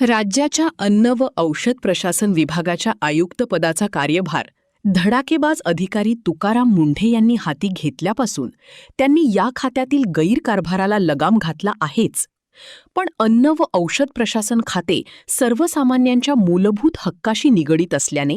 राज्याच्या अन्न व औषध प्रशासन विभागाच्या आयुक्तपदाचा कार्यभार धडाकेबाज अधिकारी तुकाराम मुंढे यांनी हाती घेतल्यापासून त्यांनी या खात्यातील गैरकारभाराला लगाम घातला आहेच. पण अन्न व औषध प्रशासन खाते सर्वसामान्यांच्या मूलभूत हक्काशी निगडीत असल्याने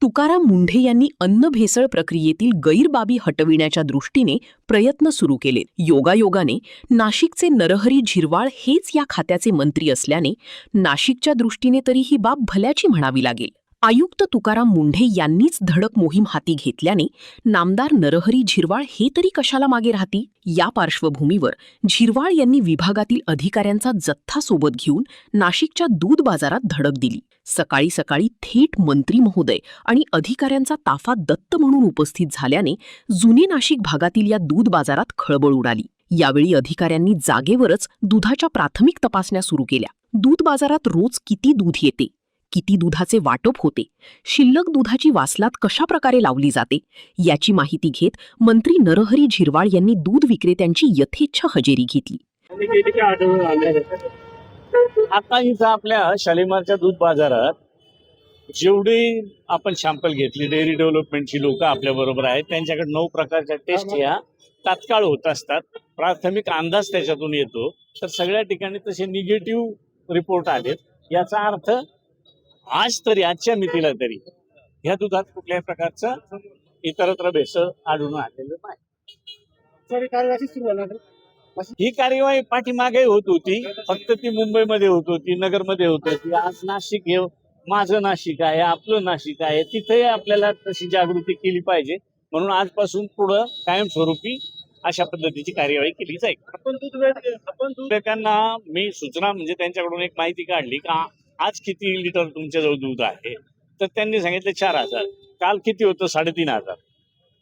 तुकाराम मुंढे यांनी अन्न भेसळ प्रक्रियेतील गैरबाबी हटविण्याच्या दृष्टीने प्रयत्न सुरू केले. योगायोगाने नाशिकचे नरहरी झिरवाळ हेच या खात्याचे मंत्री असल्याने नाशिकच्या दृष्टीने तरी ही बाब भल्याची म्हणावी लागेल. आयुक्त तुकाराम मुंढे यांनीच धडक मोहीम हाती घेतल्याने नामदार नरहरी झिरवाळ हे तरी कशाला मागे राहती. या पार्श्वभूमीवर झिरवाळ यांनी विभागातील अधिकाऱ्यांचा जथ्था सोबत घेऊन नाशिकच्या दूध बाजारात धडक दिली. सकाळी सकाळी थेट मंत्री महोदय आणि अधिकाऱ्यांचा ताफा दत्त म्हणून उपस्थित झाल्याने जुने नाशिक भागातील या दूध बाजारात खळबळ उडाली. यावेळी अधिकाऱ्यांनी जागेवरच दुधाच्या प्राथमिक तपासण्या सुरू केल्या. दूध बाजारात रोज किती दूध येते, किती दुधाचे वाटप होते, शिल्लक दुधाची वासलात कशा प्रकारे लावली जाते याची माहिती घेत मंत्री नरहरी झिरवाळ यांनी दूध विक्रेत्यांची यथेच्छ हजेरी घेतली. आता इथं आपल्या शालिमारच्या दूध बाजारात जेवढी आपण सॅम्पल घेतली, डेअरी डेव्हलपमेंटची लोक आपल्या बरोबर आहेत, त्यांच्याकडे 9 प्रकारच्या टेस्ट या तात्काळ होत असतात. प्राथमिक अंदाज त्याच्यातून येतो. तर सगळ्या ठिकाणी तसे निगेटिव्ह रिपोर्ट आलेत. याचा अर्थ आज तरी, आजच्या मितीला तरी ह्या दुधात कुठल्याही प्रकारचं इतरत्र भेसळ आढळून आलेलं नाही. ही कार्यवाही पाठीमागे होत होती, फक्त ती मुंबईमध्ये होत होती, नगरमध्ये होत होती. आज नाशिक हे माझं नाशिक आहे, आपलं नाशिक आहे, तिथे आपल्याला तशी जागृती केली पाहिजे. म्हणून आजपासून पुढं कायमस्वरूपी अशा पद्धतीची कार्यवाही केली जाईल. आपण दूध विक्रेत्यांना मी सूचना म्हणजे त्यांच्याकडून एक माहिती काढली का आज किती लिटर तुमच्याजवळ दूध आहे, तर त्यांनी सांगितलं 4,000. काल किती होतं 3,500.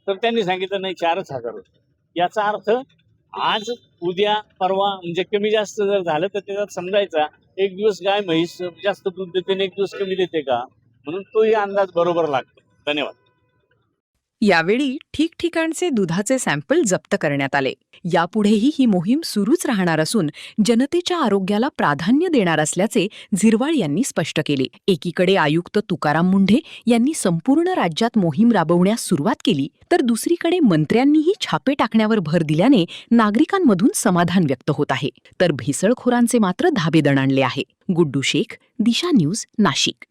तर त्यांनी सांगितलं नाही 4,000 होतं. याचा अर्थ आज उद्या परवा म्हणजे कमी जास्त जर झालं तर त्याच्यात समजायचा एक दिवस गाय म्हैस जास्त दूध देते आणि एक दिवस कमी देते का, म्हणून तोही अंदाज बरोबर लागतो. धन्यवाद. यावेळी ठिकठिकाणचे दुधाचे सॅम्पल जप्त करण्यात आले. यापुढेही ही मोहीम सुरूच राहणार असून जनतेच्या आरोग्याला प्राधान्य देणार असल्याचे झिरवाळ यांनी स्पष्ट केले. एकीकडे आयुक्त तुकाराम मुंढे यांनी संपूर्ण राज्यात मोहीम राबवण्यास सुरुवात केली, तर दुसरीकडे मंत्र्यांनीही छापे टाकण्यावर भर दिल्याने नागरिकांमधून समाधान व्यक्त होत आहे. तर भेसळखोरांचे मात्र धाबे दणाणले आहे. गुड्डू शेख, दिशा न्यूज, नाशिक.